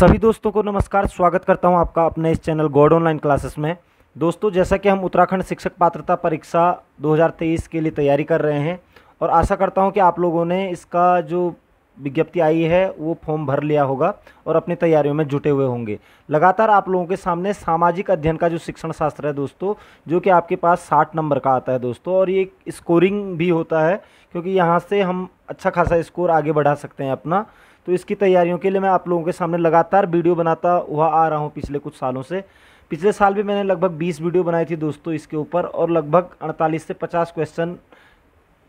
सभी दोस्तों को नमस्कार। स्वागत करता हूं आपका अपने इस चैनल गॉड ऑनलाइन क्लासेस में। दोस्तों, जैसा कि हम उत्तराखंड शिक्षक पात्रता परीक्षा 2023 के लिए तैयारी कर रहे हैं और आशा करता हूं कि आप लोगों ने इसका जो विज्ञप्ति आई है वो फॉर्म भर लिया होगा और अपनी तैयारियों में जुटे हुए होंगे। लगातार आप लोगों के सामने सामाजिक अध्ययन का जो शिक्षण शास्त्र है दोस्तों, जो कि आपके पास 60 नंबर का आता है दोस्तों, और ये स्कोरिंग भी होता है क्योंकि यहाँ से हम अच्छा खासा स्कोर आगे बढ़ा सकते हैं अपना। तो इसकी तैयारियों के लिए मैं आप लोगों के सामने लगातार वीडियो बनाता हुआ आ रहा हूँ पिछले कुछ सालों से। पिछले साल भी मैंने लगभग 20 वीडियो बनाई थी दोस्तों इसके ऊपर, और लगभग 48 से 50 क्वेश्चन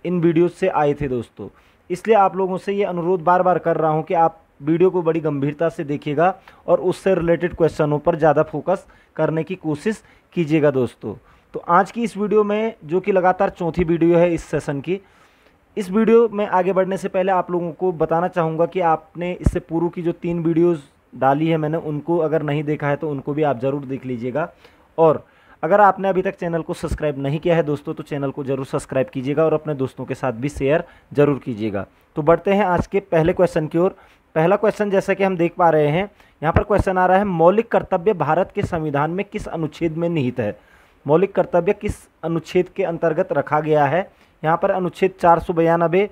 इन वीडियो से आए थे दोस्तों। इसलिए आप लोगों से ये अनुरोध बार बार कर रहा हूँ कि आप वीडियो को बड़ी गंभीरता से देखिएगा और उससे रिलेटेड क्वेश्चनों पर ज़्यादा फोकस करने की कोशिश कीजिएगा दोस्तों। तो आज की इस वीडियो में, जो कि लगातार चौथी वीडियो है इस सेशन की, इस वीडियो में आगे बढ़ने से पहले आप लोगों को बताना चाहूँगा कि आपने इससे पूर्व की जो 3 वीडियोस डाली है मैंने, उनको अगर नहीं देखा है तो उनको भी आप ज़रूर देख लीजिएगा। और अगर आपने अभी तक चैनल को सब्सक्राइब नहीं किया है दोस्तों, तो चैनल को ज़रूर सब्सक्राइब कीजिएगा और अपने दोस्तों के साथ भी शेयर ज़रूर कीजिएगा। तो बढ़ते हैं आज के पहले क्वेश्चन की ओर। पहला क्वेश्चन जैसा कि हम देख पा रहे हैं, यहाँ पर क्वेश्चन आ रहा है, मौलिक कर्तव्य भारत के संविधान में किस अनुच्छेद में निहित है? मौलिक कर्तव्य किस अनुच्छेद के अंतर्गत रखा गया है? यहाँ पर अनुच्छेद 492,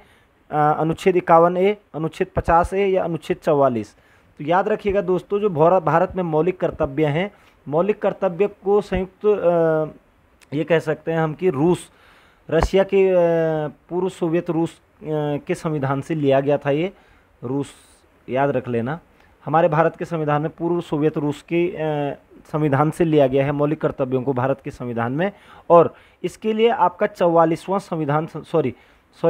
अनुच्छेद 51A, अनुच्छेद 50A या अनुच्छेद 44? तो याद रखिएगा दोस्तों, जो भारत में मौलिक कर्तव्य हैं, मौलिक कर्तव्य को संयुक्त ये कह सकते हैं हम कि रशिया के पूर्व सोवियत रूस के संविधान से लिया गया था। ये रूस याद रख लेना, हमारे भारत के संविधान में पूर्व सोवियत रूस के संविधान से लिया गया है मौलिक कर्तव्यों को भारत के संविधान में। और इसके लिए आपका 44वां संविधान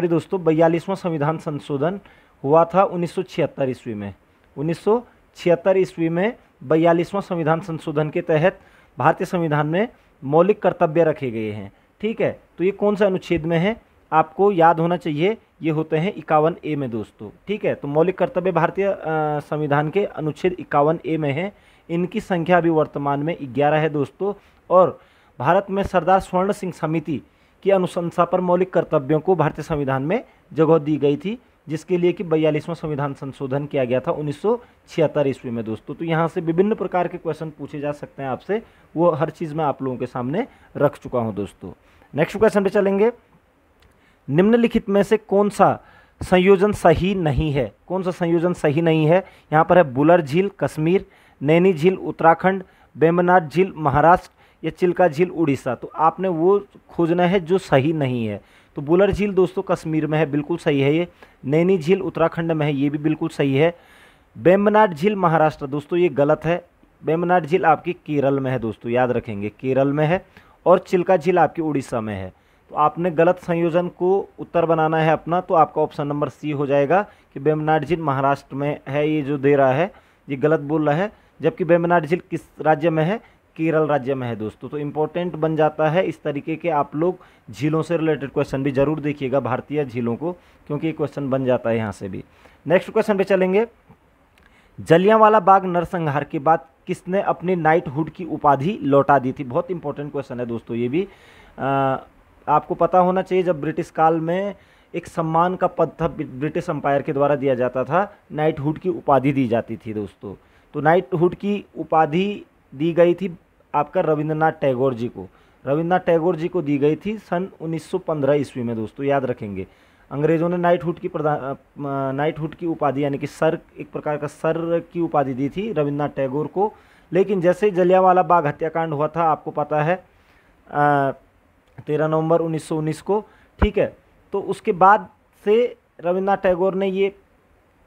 दोस्तों 42वां संविधान संशोधन हुआ था 1976 ईस्वी में। 1976 ईस्वी में 42वां संविधान संशोधन के तहत भारतीय संविधान में मौलिक कर्तव्य रखे गए हैं। ठीक है, तो ये कौन सा अनुच्छेद में है आपको याद होना चाहिए, ये होते हैं 51A में दोस्तों। ठीक है, तो मौलिक कर्तव्य भारतीय संविधान के अनुच्छेद 51A में है। इनकी संख्या अभी वर्तमान में 11 है दोस्तों। और भारत में सरदार स्वर्ण सिंह समिति की अनुशंसा पर मौलिक कर्तव्यों को भारतीय संविधान में जगह दी गई थी, जिसके लिए कि 42वां संविधान संशोधन किया गया था 1976 ईस्वी में दोस्तों। तो यहाँ से विभिन्न प्रकार के क्वेश्चन पूछे जा सकते हैं आपसे, वो हर चीज़ मैं आप लोगों के सामने रख चुका हूँ दोस्तों। नेक्स्ट क्वेश्चन पे चलेंगे। निम्नलिखित में से कौन सा संयोजन सही नहीं है? कौन सा संयोजन सही नहीं है? यहाँ पर है बुलर झील कश्मीर, नैनी झील उत्तराखंड, वेम्बनाड झील महाराष्ट्र या चिल्का झील उड़ीसा। तो आपने वो खोजना है जो सही नहीं है। तो बुलर झील दोस्तों कश्मीर में है, बिल्कुल सही है ये। नैनी झील उत्तराखंड में है, ये भी बिल्कुल सही है। वेम्बनाड झील महाराष्ट्र दोस्तों ये गलत है। वेम्बनाड झील आपकी केरल में है दोस्तों, याद रखेंगे केरल में है। और चिल्का झील आपकी उड़ीसा में है। तो आपने गलत संयोजन को उत्तर बनाना है अपना, तो आपका ऑप्शन नंबर सी हो जाएगा कि वेम्बनाड झील महाराष्ट्र में है। ये जो दे रहा है ये गलत बोल रहा है, जबकि वेम्बनाड झील किस राज्य में है? केरल राज्य में है दोस्तों। तो इम्पोर्टेंट बन जाता है इस तरीके के आप लोग झीलों से रिलेटेड क्वेश्चन भी जरूर देखिएगा, भारतीय झीलों को, क्योंकि ये क्वेश्चन बन जाता है यहाँ से भी। नेक्स्ट क्वेश्चन पे चलेंगे। जलियांवाला बाग नरसंहार के बाद किसने अपनी नाइटहुड की उपाधि लौटा दी थी? बहुत इंपॉर्टेंट क्वेश्चन है दोस्तों ये भी। आपको पता होना चाहिए, जब ब्रिटिश काल में एक सम्मान का पद था, ब्रिटिश एम्पायर के द्वारा दिया जाता था, नाइटहुड की उपाधि दी जाती थी दोस्तों। तो नाइटहुड की उपाधि दी गई थी आपका रविंद्रनाथ टैगोर जी को। रविंद्रनाथ टैगोर जी को दी गई थी सन 1915 ईस्वी में दोस्तों, याद रखेंगे। अंग्रेज़ों ने नाइटहुड की उपाधि यानी कि सर, एक प्रकार का सर की उपाधि दी थी रविंद्रनाथ टैगोर को। लेकिन जैसे जलियांवाला बाग हत्याकांड हुआ था, आपको पता है 13 नवंबर 1919 को, ठीक है, तो उसके बाद से रविंद्रनाथ टैगोर ने ये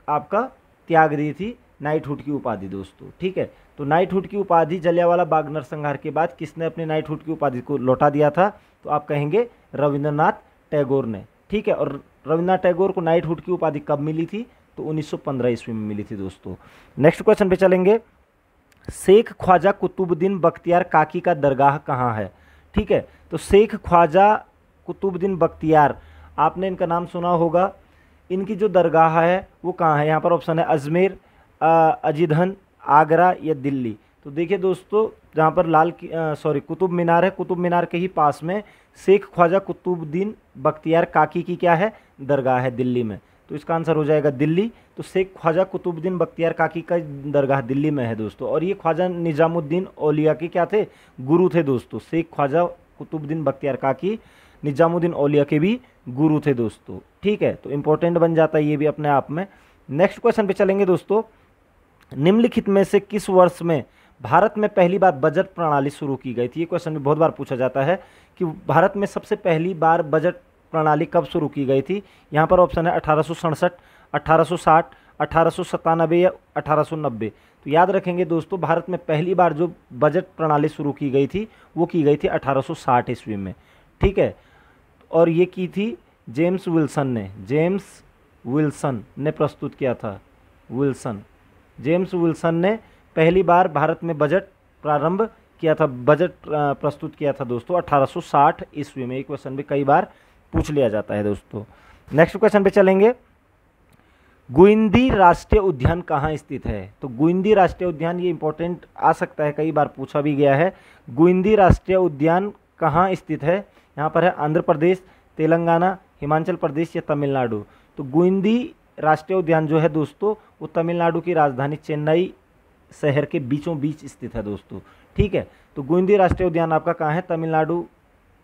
आपका त्याग दी थी नाइटहुड की उपाधि दोस्तों। ठीक है, तो नाइटहुड की उपाधि जलियांवाला बाग नरसंहार के बाद किसने अपने नाइटहुड की उपाधि को लौटा दिया था? तो आप कहेंगे रविंद्रनाथ टैगोर ने। ठीक है, और रविंद्रनाथ टैगोर को नाइटहुड की उपाधि कब मिली थी? तो 1915 ईस्वी में मिली थी दोस्तों। नेक्स्ट क्वेश्चन पे चलेंगे। शेख ख्वाजा कुतुबुद्दीन बख्तियार काकी का दरगाह कहाँ है? ठीक है, तो शेख ख्वाजा कुतुबुद्दीन बख्तियार, आपने इनका नाम सुना होगा। इनकी जो दरगाह है वो कहाँ है? यहाँ पर ऑप्शन है अजमेर, अजीधन, आगरा या दिल्ली। तो देखिए दोस्तों, जहाँ पर कुतुब मीनार है, कुतुब मीनार के ही पास में शेख ख्वाजा कुतुबुद्दीन बख्तियार काकी की क्या है? दरगाह है दिल्ली में। तो इसका आंसर हो जाएगा दिल्ली। तो शेख ख्वाजा कुतुबुद्दीन बख्तियार काकी का दरगाह दिल्ली में है दोस्तों। और ये ख्वाजा निजामुद्दीन औलिया के क्या थे, गुरु थे दोस्तों। शेख ख्वाजा कुतुबुद्दीन बख्तियार काकी निजामुद्दीन औलिया के भी गुरु थे दोस्तों। ठीक है, तो इंपॉर्टेंट बन जाता है ये भी अपने आप में। नेक्स्ट क्वेश्चन पे चलेंगे दोस्तों। निम्नलिखित में से किस वर्ष में भारत में पहली बार बजट प्रणाली शुरू की गई थी? ये क्वेश्चन भी बहुत बार पूछा जाता है कि भारत में सबसे पहली बार बजट प्रणाली कब शुरू की गई थी। यहाँ पर ऑप्शन है 1867, 1860, 1897 या 1890। तो याद रखेंगे दोस्तों, भारत में पहली बार जो बजट प्रणाली शुरू की गई थी वो की गई थी 1860 ईस्वी में। ठीक है, और ये की थी जेम्स विल्सन ने प्रस्तुत किया था। जेम्स विल्सन ने पहली बार भारत में बजट प्रारंभ किया था, बजट प्रस्तुत किया था दोस्तों 1860 ईस्वी में। एक क्वेश्चन भी कई बार पूछ लिया जाता है दोस्तों। नेक्स्ट क्वेश्चन पे चलेंगे। गुइंदी राष्ट्रीय उद्यान कहाँ स्थित है? तो गुइंदी राष्ट्रीय उद्यान, ये इंपॉर्टेंट आ सकता है, कई बार पूछा भी गया है। गुइंदी राष्ट्रीय उद्यान कहाँ स्थित है? यहाँ पर है आंध्र प्रदेश, तेलंगाना, हिमाचल प्रदेश या तमिलनाडु। तो गुइंदी राष्ट्रीय उद्यान जो है दोस्तों वो तमिलनाडु की राजधानी चेन्नई शहर के बीचों बीच स्थित है दोस्तों। ठीक है, तो गुइंदी राष्ट्रीय उद्यान आपका कहाँ है? तमिलनाडु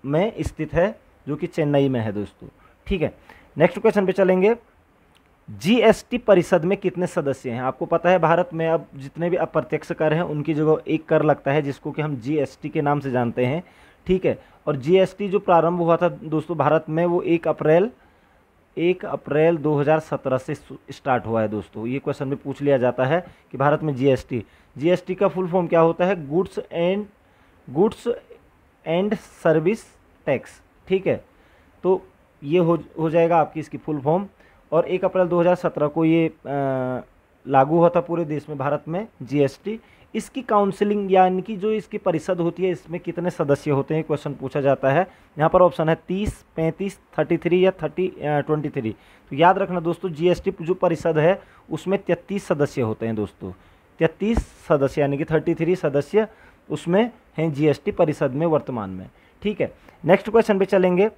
में स्थित है, जो कि चेन्नई में है दोस्तों। ठीक है, नेक्स्ट क्वेश्चन पे चलेंगे। जीएसटी परिषद में कितने सदस्य हैं? आपको पता है भारत में अब जितने भी अप्रत्यक्ष कर हैं उनकी जगह एक कर लगता है जिसको कि हम जीएसटी के नाम से जानते हैं। ठीक है, और जीएसटी जो प्रारंभ हुआ था दोस्तों भारत में वो 1 अप्रैल 2017 से स्टार्ट हुआ है दोस्तों। ये क्वेश्चन में पूछ लिया जाता है कि भारत में जीएसटी का फुल फॉर्म क्या होता है? Goods and service tax. ठीक है, तो ये हो जाएगा आपकी इसकी फुल फॉर्म। और 1 अप्रैल 2017 को ये लागू हुआ था पूरे देश में भारत में जीएसटी। इसकी काउंसिलिंग यानी कि जो इसकी परिषद होती है इसमें कितने सदस्य होते हैं, क्वेश्चन पूछा जाता है। यहाँ पर ऑप्शन है 30, 35, 33 या 23। तो याद रखना दोस्तों, जीएसटी जो परिषद है उसमें 33 सदस्य होते हैं दोस्तों। 33 सदस्य यानी कि 33 सदस्य उसमें हैं जीएसटी परिषद में वर्तमान में। ठीक है, नेक्स्ट क्वेश्चन पे चलेंगे।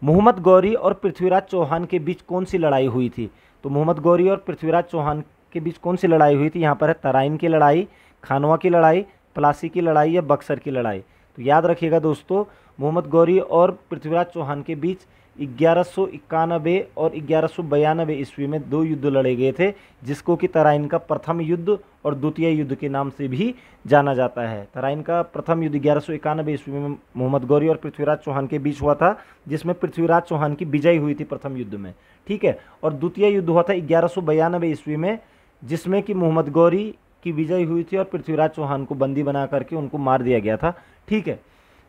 मोहम्मद गौरी और पृथ्वीराज चौहान के बीच कौन सी लड़ाई हुई थी? तो मोहम्मद गौरी और पृथ्वीराज चौहान के बीच कौन सी लड़ाई हुई थी? यहाँ पर है तराइन की लड़ाई, खानवा की लड़ाई, प्लासी की लड़ाई या बक्सर की लड़ाई। तो याद रखिएगा दोस्तों, मोहम्मद गौरी और पृथ्वीराज चौहान के बीच 1191 और 1192 ईस्वी में 2 युद्ध लड़े गए थे, जिसको कि तराइन का प्रथम युद्ध और द्वितीय युद्ध के नाम से भी जाना जाता है। तराइन का प्रथम युद्ध 1191 ईस्वी में मोहम्मद गौरी और पृथ्वीराज चौहान के बीच हुआ था, जिसमें पृथ्वीराज चौहान की विजय हुई थी प्रथम युद्ध में। ठीक है, और द्वितीय युद्ध हुआ था 1192 ईस्वी में, जिसमें कि मोहम्मद गौरी की विजय हुई थी और पृथ्वीराज चौहान को बंदी बना करके उनको मार दिया गया था। ठीक है,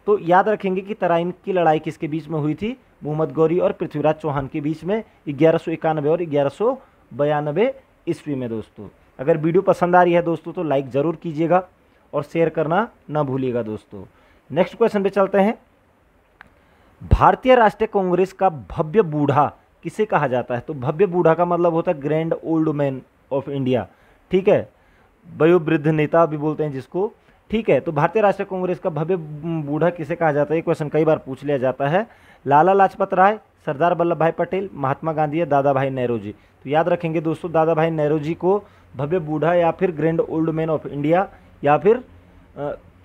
तो याद रखेंगे कि तराइन की लड़ाई किसके बीच में हुई थी? मोहम्मद गौरी और पृथ्वीराज चौहान के बीच में 1191 और 1192 ईस्वी में दोस्तों। अगर वीडियो पसंद आ रही है दोस्तों तो लाइक ज़रूर कीजिएगा और शेयर करना ना भूलिएगा दोस्तों। नेक्स्ट क्वेश्चन पे चलते हैं। भारतीय राष्ट्रीय कांग्रेस का भव्य बूढ़ा किसे कहा जाता है? तो भव्य बूढ़ा का मतलब होता है grand old man of India. ठीक है, वयोवृद्ध नेता भी बोलते हैं जिसको। ठीक है, तो भारतीय राष्ट्रीय कांग्रेस का भव्य बूढ़ा किसे कहा जाता है? ये क्वेश्चन कई बार पूछ लिया जाता है। लाला लाजपत राय, सरदार वल्लभ भाई पटेल, महात्मा गांधी या दादा भाई नेहरू। तो याद रखेंगे दोस्तों, दादा भाई नेहरू को भव्य बूढ़ा या फिर grand old man of India या फिर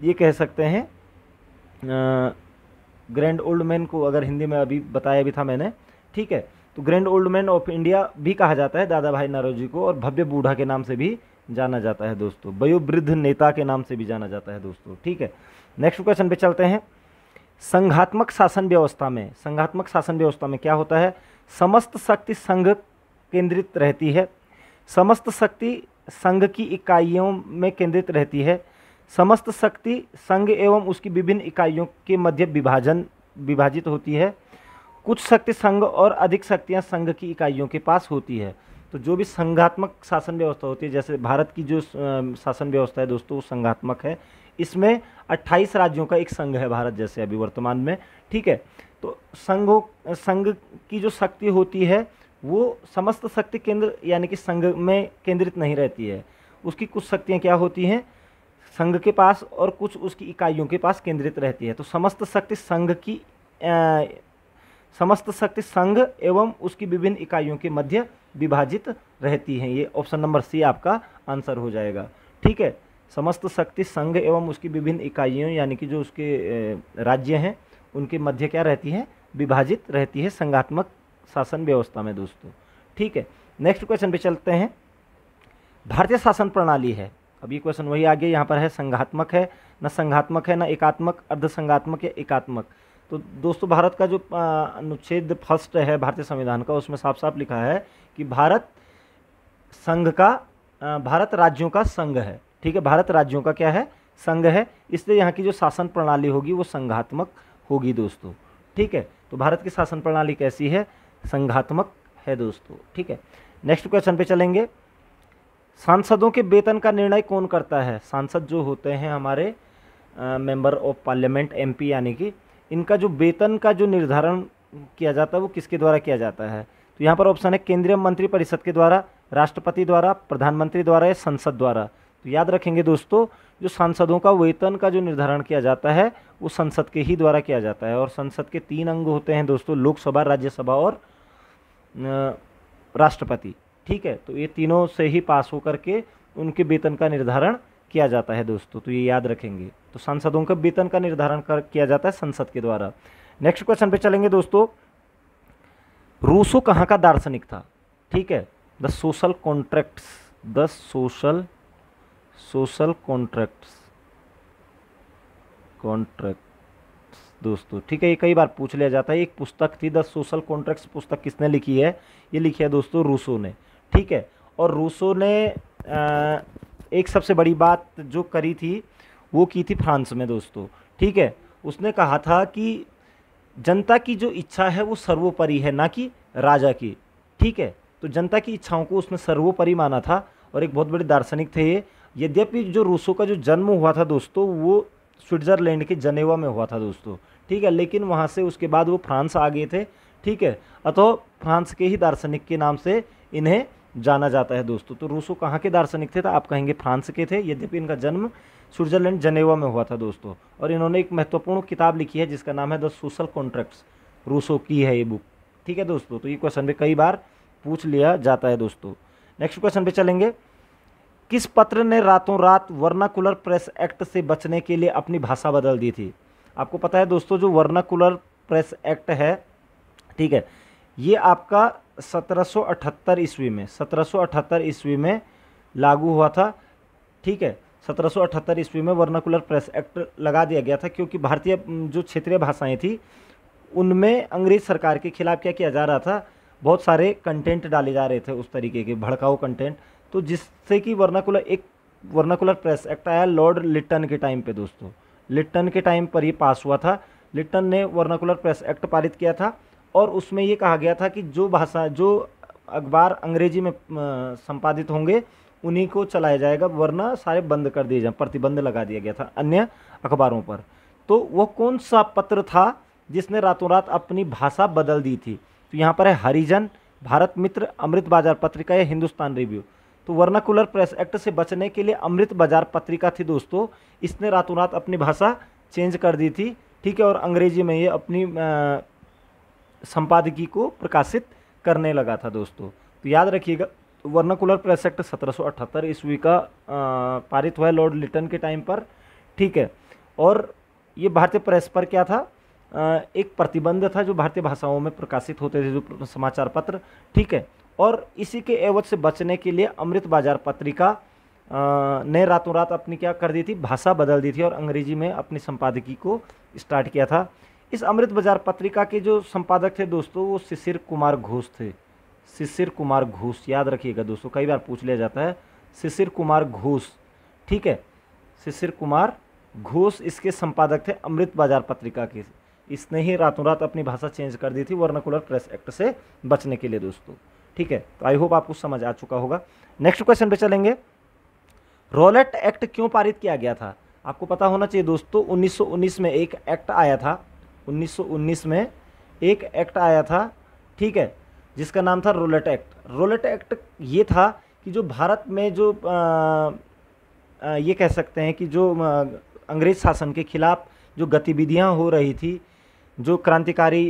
ये कह सकते हैं ग्रैंड ओल्ड मैन को अगर हिंदी में अभी बताया भी था मैंने। ठीक है, तो grand old man of India भी कहा जाता है दादा भाई नेहरू को, और भव्य बूढ़ा के नाम से भी जाना जाता है दोस्तों, वयोवृद्ध नेता के नाम से भी जाना जाता है दोस्तों। ठीक है, नेक्स्ट क्वेश्चन पे चलते हैं। संघात्मक शासन व्यवस्था में क्या होता है? समस्त शक्ति संघ केंद्रित रहती है, समस्त शक्ति संघ की इकाइयों में केंद्रित रहती है, समस्त शक्ति संघ एवं उसकी विभिन्न इकाइयों के मध्य विभाजित होती है, कुछ शक्ति संघ और अधिक शक्तियां संघ की इकाइयों के पास होती है। तो जो भी संघात्मक शासन व्यवस्था होती है, जैसे भारत की जो शासन व्यवस्था है दोस्तों वो संघात्मक है। इसमें 28 राज्यों का एक संघ है भारत जैसे अभी वर्तमान में। ठीक है, तो संघ की जो शक्ति होती है वो समस्त शक्ति केंद्र यानी कि संघ में केंद्रित नहीं रहती है। उसकी कुछ शक्तियाँ क्या होती हैं संघ के पास और कुछ उसकी इकाइयों के पास केंद्रित रहती है। तो समस्त शक्ति समस्त शक्ति संघ एवं उसकी विभिन्न इकाइयों के मध्य विभाजित रहती हैं। ये ऑप्शन नंबर सी आपका आंसर हो जाएगा। ठीक है, समस्त शक्ति संघ एवं उसकी विभिन्न इकाइयों यानी कि जो उसके राज्य हैं उनके मध्य क्या रहती है, विभाजित रहती है संघात्मक शासन व्यवस्था में दोस्तों। ठीक है, नेक्स्ट क्वेश्चन पे चलते हैं। भारतीय शासन प्रणाली है, अब ये क्वेश्चन वही आगे यहाँ पर है, संघात्मक है न संघात्मक है न एकात्मक, अर्धसंघात्मक या एकात्मक। तो दोस्तों भारत का जो अनुच्छेद फर्स्ट है भारतीय संविधान का, उसमें साफ साफ लिखा है कि भारत राज्यों का संघ है। ठीक है, भारत राज्यों का क्या है, संघ है, इसलिए यहाँ की जो शासन प्रणाली होगी वो संघात्मक होगी दोस्तों। ठीक है, तो भारत की शासन प्रणाली कैसी है, संघात्मक है दोस्तों। ठीक है, नेक्स्ट क्वेश्चन पे चलेंगे। सांसदों के वेतन का निर्णय कौन करता है? सांसद जो होते हैं हमारे मेंबर ऑफ पार्लियामेंट एमपी, यानी कि इनका जो वेतन का जो निर्धारण किया जाता है वो किसके द्वारा किया जाता है? तो यहाँ पर ऑप्शन है केंद्रीय मंत्रिपरिषद के द्वारा, राष्ट्रपति द्वारा, प्रधानमंत्री द्वारा या संसद द्वारा। तो याद रखेंगे दोस्तों, जो सांसदों का वेतन का जो निर्धारण किया जाता है वो संसद के ही द्वारा किया जाता है। और संसद के 3 अंग होते हैं दोस्तों, लोकसभा, राज्यसभा और राष्ट्रपति। ठीक है, तो ये तीनों से ही पास होकर के उनके वेतन का निर्धारण किया जाता है दोस्तों, तो ये याद रखेंगे। तो सांसदों का वेतन का निर्धारण किया जाता है संसद के द्वारा। नेक्स्ट क्वेश्चन पे चलेंगे दोस्तों। रूसो कहाँ का दार्शनिक था? ठीक है, द सोशल कॉन्ट्रैक्ट्स दोस्तों। ठीक है, ये कई बार पूछ लिया जाता है। एक पुस्तक थी द सोशल कॉन्ट्रैक्ट्स, पुस्तक किसने लिखी है? ये लिखी है दोस्तों रूसो ने। ठीक है, और रूसो ने एक सबसे बड़ी बात जो करी थी वो की थी फ्रांस में दोस्तों। ठीक है, उसने कहा था कि जनता की जो इच्छा है वो सर्वोपरि है, ना कि राजा की। ठीक है, तो जनता की इच्छाओं को उसने सर्वोपरि माना था और एक बहुत बड़े दार्शनिक थे ये। यद्यपि जो रूसो का जो जन्म हुआ था दोस्तों वो स्विट्ज़रलैंड के जनेवा में हुआ था दोस्तों। ठीक है, लेकिन वहाँ से उसके बाद वो फ्रांस आ गए थे। ठीक है, अतः फ्रांस के ही दार्शनिक के नाम से इन्हें जाना जाता है दोस्तों। तो रूसो कहाँ के दार्शनिक थे? तो आप कहेंगे फ्रांस के थे, यद्यपि इनका जन्म स्विट्जरलैंड जनेवा में हुआ था दोस्तों। और इन्होंने एक महत्वपूर्ण किताब लिखी है जिसका नाम है द सोशल कॉन्ट्रैक्ट्स, रूसो की है ये बुक। ठीक है दोस्तों, तो ये क्वेश्चन भी कई बार पूछ लिया जाता है दोस्तों। नेक्स्ट क्वेश्चन पे चलेंगे। किस पत्र ने रातों रात वर्नाकुलर प्रेस एक्ट से बचने के लिए अपनी भाषा बदल दी थी? आपको पता है दोस्तों जो वर्नाकुलर प्रेस एक्ट है, ठीक है, ये आपका 1778 ईस्वी में लागू हुआ था। ठीक है, 1778 ईस्वी में वर्नाकुलर प्रेस एक्ट लगा दिया गया था क्योंकि भारतीय जो क्षेत्रीय भाषाएं थी उनमें अंग्रेज सरकार के खिलाफ क्या किया जा रहा था, बहुत सारे कंटेंट डाले जा रहे थे, उस तरीके के भड़काऊ कंटेंट। तो जिससे कि वर्नाकुलर प्रेस एक्ट आया लॉर्ड लिट्टन के टाइम पे दोस्तों। लिट्टन के टाइम पर ये पास हुआ था। लिट्टन ने वर्नाकुलर प्रेस एक्ट पारित किया था और उसमें ये कहा गया था कि जो अखबार अंग्रेजी में संपादित होंगे उन्हीं को चलाया जाएगा, वरना सारे बंद कर दिए जाए, प्रतिबंध लगा दिया गया था अन्य अखबारों पर। तो वो कौन सा पत्र था जिसने रातों रात अपनी भाषा बदल दी थी? तो यहाँ पर है हरिजन, भारत मित्र, अमृत बाजार पत्रिका या हिंदुस्तान रिव्यू। तो वर्नाकुलर प्रेस एक्ट से बचने के लिए अमृत बाजार पत्रिका थी दोस्तों, इसने रातों रात अपनी भाषा चेंज कर दी थी। ठीक है, और अंग्रेजी में ये अपनी संपादकी को प्रकाशित करने लगा था दोस्तों। तो याद रखिएगा, वर्नाकुलर प्रेस एक्ट 1778 ईस्वी का पारित हुआ है लॉर्ड लिट्टन के टाइम पर। ठीक है, और ये भारतीय प्रेस पर क्या था, एक प्रतिबंध था जो भारतीय भाषाओं में प्रकाशित होते थे जो समाचार पत्र। ठीक है, और इसी के एवज से बचने के लिए अमृत बाजार पत्रिका ने रातों रात अपनी क्या कर दी थी, भाषा बदल दी थी और अंग्रेजी में अपनी संपादकी को स्टार्ट किया था। इस अमृत बाजार पत्रिका के जो संपादक थे दोस्तों वो शिशिर कुमार घोष थे। शिशिर कुमार घोष, याद रखिएगा दोस्तों, कई बार पूछ लिया जाता है, शिशिर कुमार घोष। ठीक है, शिशिर कुमार घोष इसके संपादक थे अमृत बाजार पत्रिका के। इसने ही रातों रात अपनी भाषा चेंज कर दी थी वर्नाकुलर प्रेस एक्ट से बचने के लिए दोस्तों। ठीक है, तो आई होप आपको समझ आ चुका होगा। नेक्स्ट क्वेश्चन पे चलेंगे। रॉलेट एक्ट क्यों पारित किया गया था? आपको पता होना चाहिए दोस्तों, 1919 में एक एक्ट आया था। 1919 में एक एक्ट आया था, ठीक है, जिसका नाम था रॉलेट एक्ट। रॉलेट एक्ट ये था कि जो भारत में जो ये कह सकते हैं कि जो अंग्रेज शासन के खिलाफ जो गतिविधियां हो रही थी, जो क्रांतिकारी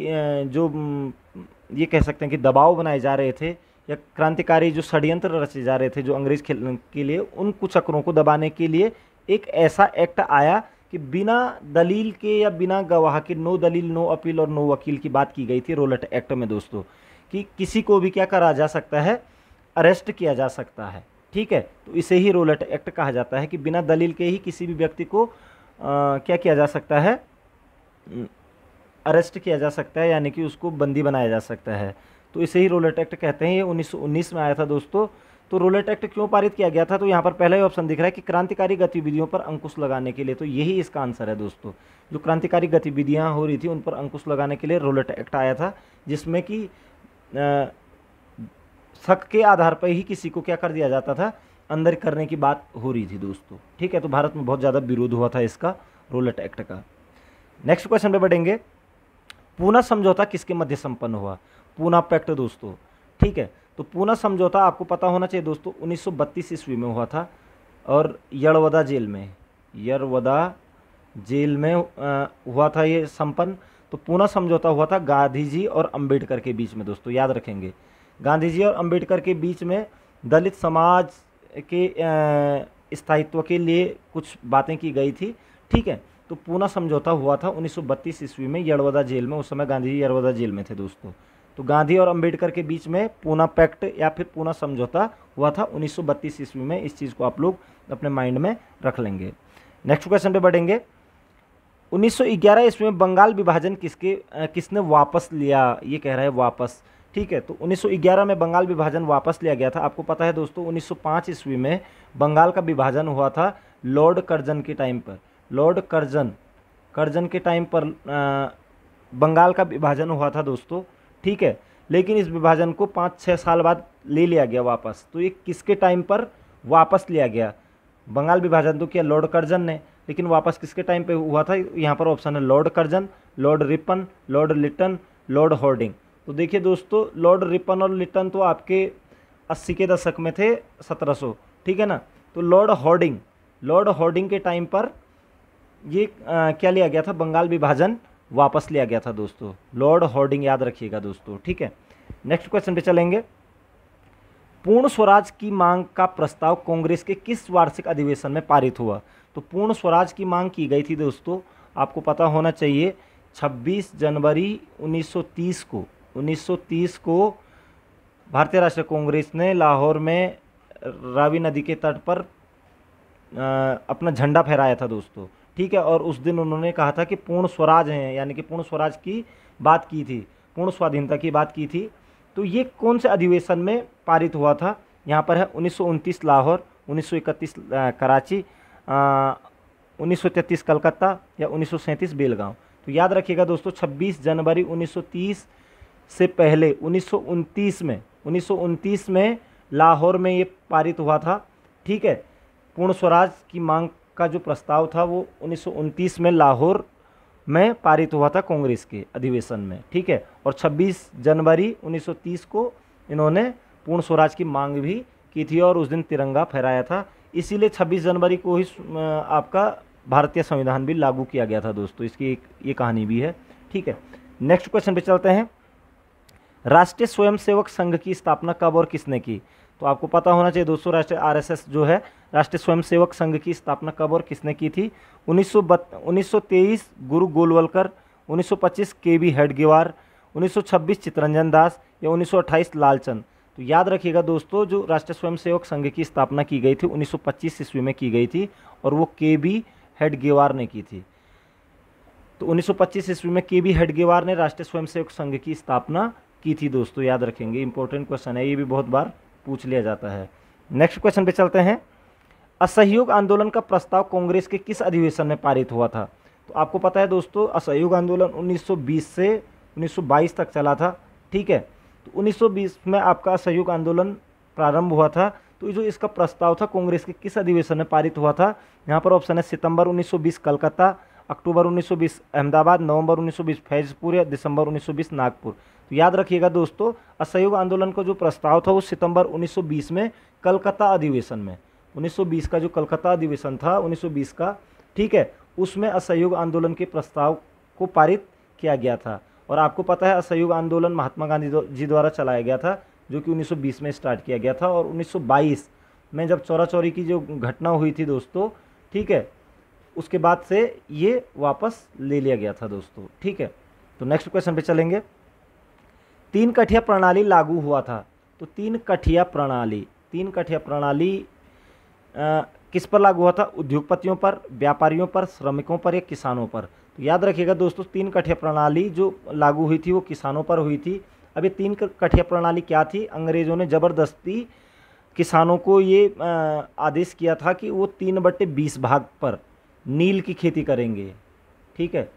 ये कह सकते हैं कि दबाव बनाए जा रहे थे, या क्रांतिकारी जो षड्यंत्र रचे जा रहे थे जो अंग्रेज के लिए, उन कुचक्रों को दबाने के लिए एक ऐसा एक्ट आया कि बिना दलील के या बिना गवाह के, नो दलील नो अपील और नो वकील की बात की गई थी रोलेट एक्ट में दोस्तों, कि किसी को भी क्या करा जा सकता है, अरेस्ट किया जा सकता है। ठीक है, तो इसे ही रोलेट एक्ट कहा जाता है कि बिना दलील के ही किसी भी व्यक्ति को क्या किया जा सकता है, अरेस्ट किया जा सकता है, यानी कि उसको बंदी बनाया जा सकता है। तो इसे ही रोलेट एक्ट कहते हैं। ये 1919 में आया था दोस्तों। तो रोलेट एक्ट क्यों पारित किया गया था, तो यहाँ पर पहला ही ऑप्शन दिख रहा है कि क्रांतिकारी गतिविधियों पर अंकुश लगाने के लिए। तो यही इसका आंसर है दोस्तों, जो क्रांतिकारी गतिविधियाँ हो रही थी उन पर अंकुश लगाने के लिए रोलेट एक्ट आया था, जिसमें कि शक के आधार पर ही किसी को क्या कर दिया जाता था, अंदर करने की बात हो रही थी दोस्तों। ठीक है, तो भारत में बहुत ज़्यादा विरोध हुआ था इसका, रोलेट एक्ट का। नेक्स्ट क्वेश्चन पे बढ़ेंगे। पूना समझौता किसके मध्य संपन्न हुआ? पूना पैक्ट दोस्तों। ठीक है, तो पूना समझौता आपको पता होना चाहिए दोस्तों 1932 ईस्वी में हुआ था, और यरवदा जेल में हुआ था ये संपन्न। तो पूना समझौता हुआ था गांधी जी और अंबेडकर के बीच में दोस्तों, याद रखेंगे। गांधी जी और अंबेडकर के बीच में दलित समाज के स्थायित्व के लिए कुछ बातें की गई थी। ठीक है, तो पूना समझौता हुआ था 1932 ईस्वी में यरवदा जेल में। उस समय गांधी जी यरवदा जेल में थे दोस्तों। तो गांधी और अंबेडकर के बीच में पूना पैक्ट या फिर पूना समझौता हुआ था 1932 ईस्वी में। इस चीज़ को आप लोग अपने माइंड में रख लेंगे। नेक्स्ट क्वेश्चन पे बढ़ेंगे। 1911 ईस्वी में बंगाल विभाजन किसने वापस लिया? ये कह रहा है वापस। ठीक है, तो 1911 में बंगाल विभाजन वापस लिया गया था। आपको पता है दोस्तों 1905 ईस्वी में बंगाल का विभाजन हुआ था लॉर्ड कर्जन के टाइम पर। लॉर्ड कर्जन के टाइम पर बंगाल का विभाजन हुआ था दोस्तों। ठीक है, लेकिन इस विभाजन को 5-6 साल बाद ले लिया गया वापस। तो ये किसके टाइम पर वापस लिया गया? बंगाल विभाजन तो किया लॉर्ड कर्जन ने, लेकिन वापस किसके टाइम पे हुआ था? यहाँ पर ऑप्शन है Lord Curzon, Lord Ripon, Lord Lytton, Lord Hardinge. तो देखिए दोस्तों, लॉर्ड रिपन और लिटन तो आपके 80 के दशक में थे, 1700। ठीक है ना। तो लॉर्ड हॉर्डिंग के टाइम पर ये क्या लिया गया था? बंगाल विभाजन वापस लिया गया था दोस्तों। लॉर्ड हॉर्डिंग याद रखिएगा दोस्तों। ठीक है, नेक्स्ट क्वेश्चन पे चलेंगे। पूर्ण स्वराज की मांग का प्रस्ताव कांग्रेस के किस वार्षिक अधिवेशन में पारित हुआ? तो पूर्ण स्वराज की मांग की गई थी दोस्तों, आपको पता होना चाहिए 26 जनवरी 1930 को भारतीय राष्ट्रीय कांग्रेस ने लाहौर में रावी नदी के तट पर अपना झंडा फहराया था दोस्तों। ठीक है, और उस दिन उन्होंने कहा था कि पूर्ण स्वराज हैं, यानी कि पूर्ण स्वराज की बात की थी, पूर्ण स्वाधीनता की बात की थी। तो ये कौन से अधिवेशन में पारित हुआ था? यहाँ पर है 1929 लाहौर, 1931 कराची, 1933 कलकत्ता, या 1937 बेलगांव। तो याद रखिएगा दोस्तों 26 जनवरी 1930 से पहले 1929 में लाहौर में ये पारित हुआ था। ठीक है, पूर्ण स्वराज की मांग का जो प्रस्ताव था वो 1929 में लाहौर में पारित हुआ था कांग्रेस के अधिवेशन में। ठीक है, और 26 जनवरी 1930 को इन्होंने पूर्ण स्वराज की मांग भी की थी और उस दिन तिरंगा फहराया था। इसीलिए 26 जनवरी को ही आपका भारतीय संविधान भी लागू किया गया था दोस्तों। इसकी ये कहानी भी है। ठीक है, नेक्स्ट क्वेश्चन पे चलते हैं। राष्ट्रीय स्वयंसेवक संघ की स्थापना कब और किसने की? तो आपको पता होना चाहिए दोस्तों, राष्ट्रीय आरएसएस जो है, राष्ट्रीय स्वयंसेवक संघ की स्थापना कब और किसने की थी? 1923 गुरु गोलवलकर, 1925 केबी हेडगेवार, 1926 चित्तरंजन दास, या 1928 लालचंद। तो याद रखिएगा दोस्तों, जो राष्ट्रीय स्वयंसेवक संघ की स्थापना की गई थी 1925 ईस्वी में की गई थी, और वो केबी हेडगेवार ने की थी। तो 1925 ईस्वी में केबी हेडगेवार ने राष्ट्रीय स्वयंसेवक संघ की स्थापना की थी दोस्तों, याद रखेंगे। इंपॉर्टेंट क्वेश्चन है, ये भी बहुत बार पूछ लिया जाता है। नेक्स्ट क्वेश्चन पे चलते हैं। असहयोग आंदोलन का प्रस्ताव कांग्रेस के किस अधिवेशन में पारित हुआ था? तो आपको पता है दोस्तों, असहयोग आंदोलन 1920 से 1922 तक चला था। ठीक है, तो 1920 में आपका असहयोग आंदोलन प्रारंभ हुआ था। तो जो इसका प्रस्ताव था कांग्रेस के किस अधिवेशन में पारित हुआ था? यहाँ पर ऑप्शन है सितंबर 1920 कलकत्ता, अक्टूबर 1920 अहमदाबाद, नवंबर 1920 फैजपुर, या दिसंबर 1920 नागपुर। तो याद रखिएगा दोस्तों, असहयोग आंदोलन का जो प्रस्ताव था वो सितंबर 1920 में कलकत्ता अधिवेशन में, 1920 का जो कलकत्ता अधिवेशन था 1920 का, ठीक है, उसमें असहयोग आंदोलन के प्रस्ताव को पारित किया गया था। और आपको पता है असहयोग आंदोलन महात्मा गांधी जी द्वारा चलाया गया था, जो कि 1920 में स्टार्ट किया गया था, और 1922 में जब चौरा चौरी की जो घटना हुई थी दोस्तों, ठीक है, उसके बाद से ये वापस ले लिया गया था दोस्तों। ठीक है, तो नेक्स्ट क्वेश्चन पे चलेंगे। तीन कठिया प्रणाली लागू हुआ था। तो तीन कठिया प्रणाली किस पर लागू हुआ था? उद्योगपतियों पर, व्यापारियों पर, श्रमिकों पर या किसानों पर? तो याद रखिएगा दोस्तों, तीन कठिया प्रणाली जो लागू हुई थी वो किसानों पर हुई थी। अब ये तीन कठिया प्रणाली क्या थी? अंग्रेज़ों ने ज़बरदस्ती किसानों को ये आदेश किया था कि वो 3/20 भाग पर नील की खेती करेंगे। ठीक है,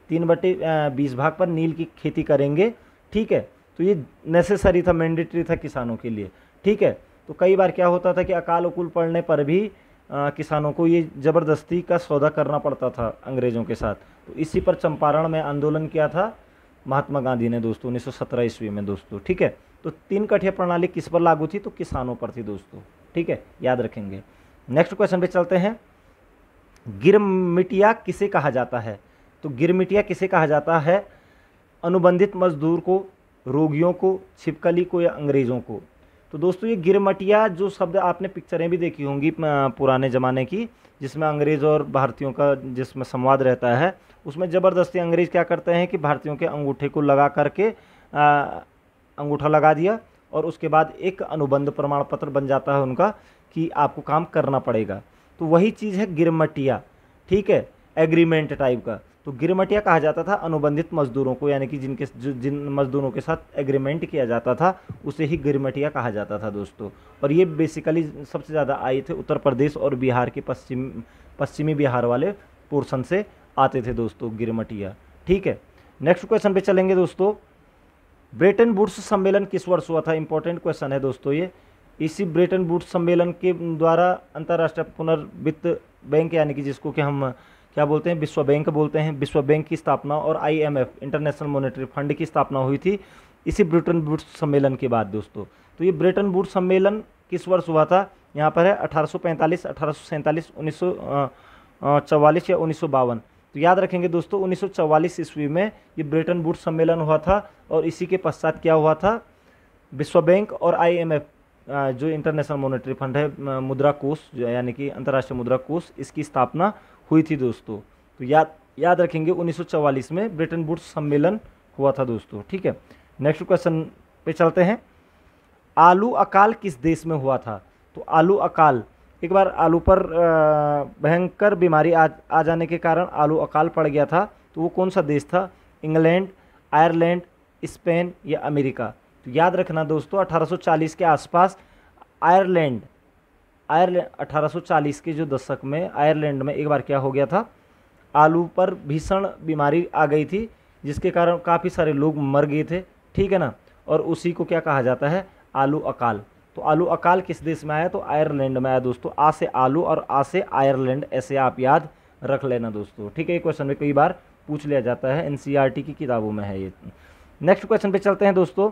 3/20 भाग पर नील की खेती करेंगे। ठीक है, तो ये नेसेसरी था, मैंडेटरी था किसानों के लिए। ठीक है, तो कई बार क्या होता था कि अकाल अकुल पड़ने पर भी किसानों को ये ज़बरदस्ती का सौदा करना पड़ता था अंग्रेज़ों के साथ। तो इसी पर चंपारण में आंदोलन किया था महात्मा गांधी ने दोस्तों 1917 ईस्वी में दोस्तों। ठीक है, तो तीन कठिया प्रणाली किस पर लागू थी? तो किसानों पर थी दोस्तों। ठीक है, याद रखेंगे। नेक्स्ट क्वेश्चन पे चलते हैं। गिरमिटिया किसे कहा जाता है? तो गिरमिटिया किसे कहा जाता है? अनुबंधित मजदूर को, रोगियों को, छिपकली को या अंग्रेज़ों को? तो दोस्तों ये गिरमिटिया जो शब्द आपने पिक्चरें भी देखी होंगी पुराने ज़माने की, जिसमें अंग्रेज़ और भारतीयों का जिसमें संवाद रहता है, उसमें ज़बरदस्ती अंग्रेज़ क्या करते हैं कि भारतीयों के अंगूठे को लगा करके अंगूठा लगा दिया, और उसके बाद एक अनुबंध प्रमाण पत्र बन जाता है उनका कि आपको काम करना पड़ेगा। तो वही चीज़ है गिरमिटिया। ठीक है, एग्रीमेंट टाइप का। तो गिरमिटिया कहा जाता था अनुबंधित मजदूरों को, यानी कि जिन मजदूरों के साथ एग्रीमेंट किया जाता था उसे ही गिरमिटिया कहा जाता था दोस्तों। और ये बेसिकली सबसे ज़्यादा आए थे उत्तर प्रदेश और बिहार के पश्चिमी बिहार वाले पोर्शन से आते थे दोस्तों गिरमिटिया। ठीक है, नेक्स्ट क्वेश्चन पे चलेंगे दोस्तों। ब्रेटन वुड्स सम्मेलन किस वर्ष हुआ था? इंपॉर्टेंट क्वेश्चन है दोस्तों ये। इसी ब्रेटन वुड्स सम्मेलन के द्वारा अंतर्राष्ट्रीय पुनर्वित्त बैंक, यानी कि जिसको कि हम क्या बोलते हैं, विश्व बैंक बोलते हैं, विश्व बैंक की स्थापना और IMF इंटरनेशनल मॉनेटरी फंड की स्थापना हुई थी इसी ब्रेटन वुड्स सम्मेलन के बाद दोस्तों। तो ये ब्रेटन वुड्स सम्मेलन किस वर्ष हुआ था? यहाँ पर है 1845, 1847, 1944 या 1952। तो याद रखेंगे दोस्तों 1944 ईस्वी में ये ब्रेटन वुड्स सम्मेलन हुआ था, और इसी के पश्चात क्या हुआ था? विश्व बैंक और IMF जो इंटरनेशनल मॉनेटरी फंड है, मुद्रा कोष यानी कि अंतर्राष्ट्रीय मुद्रा कोष, इसकी स्थापना हुई थी दोस्तों। तो याद रखेंगे 1944 में ब्रेटन वुड्स सम्मेलन हुआ था दोस्तों। ठीक है, नेक्स्ट क्वेश्चन पे चलते हैं। आलू अकाल किस देश में हुआ था? तो आलू अकाल, एक बार आलू पर भयंकर बीमारी आ जाने के कारण आलू अकाल पड़ गया था। तो वो कौन सा देश था? इंग्लैंड, आयरलैंड, स्पेन या अमेरिका? तो याद रखना दोस्तों 1840 के आसपास आयरलैंड 1840 के जो दशक में आयरलैंड में एक बार क्या हो गया था, आलू पर भीषण बीमारी आ गई थी, जिसके कारण काफ़ी सारे लोग मर गए थे। ठीक है ना, और उसी को क्या कहा जाता है? आलू अकाल। तो आलू अकाल किस देश में आया? तो आयरलैंड में आया दोस्तों। आ से आलू और आ से आयरलैंड, ऐसे आप याद रख लेना दोस्तों। ठीक है, ये क्वेश्चन में कई बार पूछ लिया जाता है, NCERT की किताबों में है ये। नेक्स्ट क्वेश्चन पे चलते हैं दोस्तों।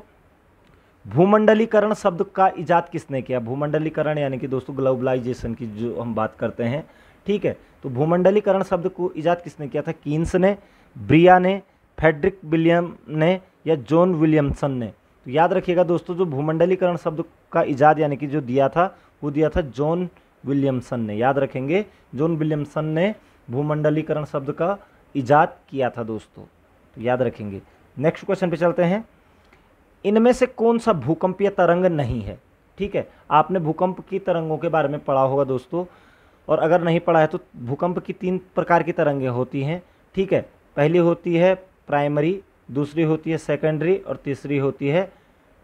भूमंडलीकरण शब्द का इजाद किसने किया? भूमंडलीकरण यानी कि दोस्तों ग्लोबलाइजेशन की जो हम बात करते हैं। ठीक है, तो भूमंडलीकरण शब्द को इजाद किसने किया था? कीन्स ने, ब्रिया ने, फ्रेडरिक विलियम ने या जॉन विलियमसन ने? तो याद रखिएगा दोस्तों, जो भूमंडलीकरण शब्द का इजाद यानी कि जो दिया था वो दिया था जॉन विलियमसन ने। याद रखेंगे, जॉन विलियमसन ने भूमंडलीकरण शब्द का इजाद किया था दोस्तों, तो याद रखेंगे। नेक्स्ट क्वेश्चन पे चलते हैं। इनमें से कौन सा भूकंपीय तरंग नहीं है? ठीक है, आपने भूकंप की तरंगों के बारे में पढ़ा होगा दोस्तों, और अगर नहीं पढ़ा है तो भूकंप की 3 प्रकार की तरंगें होती हैं। ठीक है, पहली होती है प्राइमरी, दूसरी होती है सेकेंडरी, और तीसरी होती है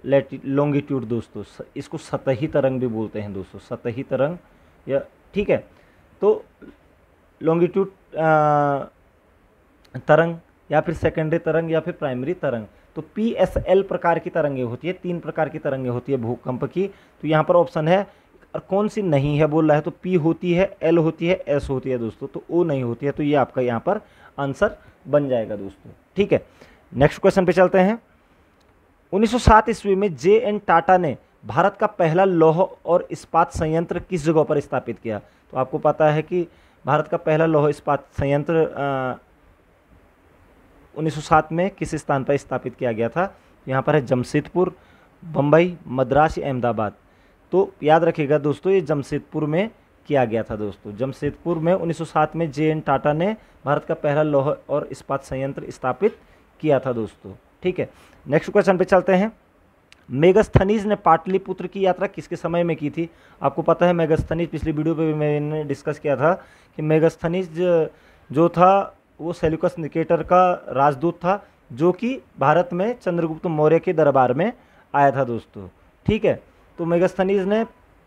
लॉन्गिट्यूड दोस्तों। इसको सतही तरंग भी बोलते हैं दोस्तों, सतही तरंग या ठीक है। तो लॉन्गिट्यूड तरंग या फिर सेकेंडरी तरंग या फिर प्राइमरी तरंग। तो PSL प्रकार की तरंगें होती है, 3 प्रकार की तरंगें होती है भूकंप की। तो यहाँ पर ऑप्शन है, और कौन सी नहीं है बोल रहा है, तो P होती है, L होती है, S होती है दोस्तों, तो O नहीं होती है। तो ये आपका यहाँ पर आंसर बन जाएगा दोस्तों। ठीक है, नेक्स्ट क्वेश्चन पे चलते हैं। 1907 ईस्वी में JN टाटा ने भारत का पहला लौह और इस्पात संयंत्र किस जगह पर स्थापित किया? तो आपको पता है कि भारत का पहला लौह इस्पात संयंत्र 1907 में किस स्थान पर स्थापित किया गया था? यहाँ पर है जमशेदपुर, बम्बई, मद्रास या अहमदाबाद। तो याद रखिएगा दोस्तों, ये जमशेदपुर में किया गया था दोस्तों। जमशेदपुर में 1907 में JN टाटा ने भारत का पहला लौह और इस्पात संयंत्र स्थापित किया था दोस्तों। ठीक है, नेक्स्ट क्वेश्चन पे चलते हैं। मेगस्थनीज ने पाटलिपुत्र की यात्रा किसके समय में की थी? आपको पता है मेगस्थनीज, पिछली वीडियो पे भी मैंने डिस्कस किया था कि मेगस्थनीज जो था वो सेल्यूकस निकेटर का राजदूत था, जो कि भारत में चंद्रगुप्त मौर्य के दरबार में आया था दोस्तों। ठीक है, तो मेगस्थनीज ने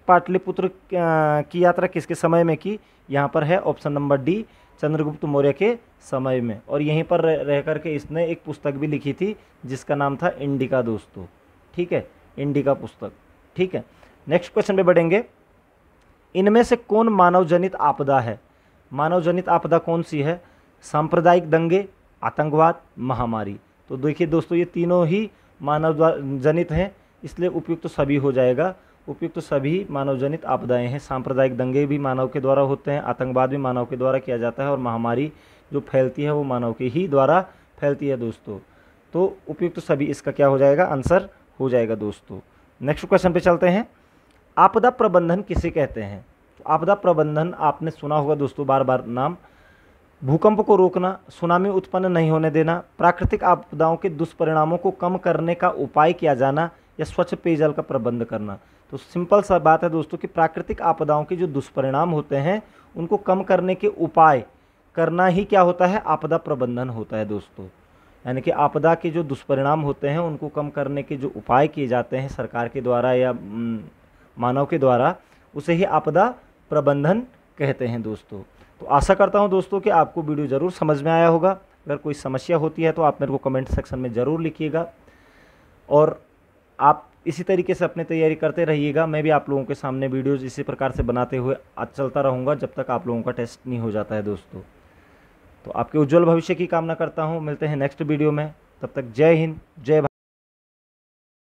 पाटलिपुत्र की यात्रा किसके समय में की? यहाँ पर है option number D, Chandragupta Maurya के समय में। और यहीं पर रह करके इसने एक पुस्तक भी लिखी थी जिसका नाम था इंडिका दोस्तों। ठीक है, इंडिका पुस्तक। ठीक है, नेक्स्ट क्वेश्चन पे बढ़ेंगे। इनमें से कौन मानव जनित आपदा है? मानव जनित आपदा कौन सी है? सांप्रदायिक दंगे, आतंकवाद, महामारी। तो देखिए दोस्तों, ये तीनों ही मानव जनित हैं, इसलिए उपयुक्त तो सभी हो जाएगा। उपयुक्त तो सभी मानव जनित आपदाएं हैं। सांप्रदायिक दंगे भी मानव के द्वारा होते हैं, आतंकवाद भी मानव के द्वारा किया जाता है, और महामारी जो फैलती है वो मानव के ही द्वारा फैलती है दोस्तों। तो उपयुक्त तो सभी इसका क्या हो जाएगा? आंसर हो जाएगा दोस्तों। नेक्स्ट क्वेश्चन पे चलते हैं। आपदा प्रबंधन किसे कहते हैं? तो आपदा प्रबंधन आपने सुना होगा दोस्तों बार बार नाम। भूकंप को रोकना, सुनामी उत्पन्न नहीं होने देना, प्राकृतिक आपदाओं के दुष्परिणामों को कम करने का उपाय किया जाना, या स्वच्छ पेयजल का प्रबंध करना। तो सिंपल सा बात है दोस्तों कि प्राकृतिक आपदाओं के जो दुष्परिणाम होते हैं उनको कम करने के उपाय करना ही क्या होता है? आपदा प्रबंधन होता है दोस्तों। यानी कि आपदा के जो दुष्परिणाम होते हैं उनको कम करने के जो उपाय किए जाते हैं सरकार के द्वारा या मानव के द्वारा, उसे ही आपदा प्रबंधन कहते हैं दोस्तों। तो आशा करता हूं दोस्तों कि आपको वीडियो ज़रूर समझ में आया होगा। अगर कोई समस्या होती है तो आप मेरे को कमेंट सेक्शन में ज़रूर लिखिएगा, और आप इसी तरीके से अपनी तैयारी करते रहिएगा। मैं भी आप लोगों के सामने वीडियोज़ इसी प्रकार से बनाते हुए चलता रहूँगा जब तक आप लोगों का टेस्ट नहीं हो जाता है दोस्तों। तो आपके उज्जवल भविष्य की कामना करता हूँ। मिलते हैं नेक्स्ट वीडियो में, तब तक जय हिंद, जय भारत।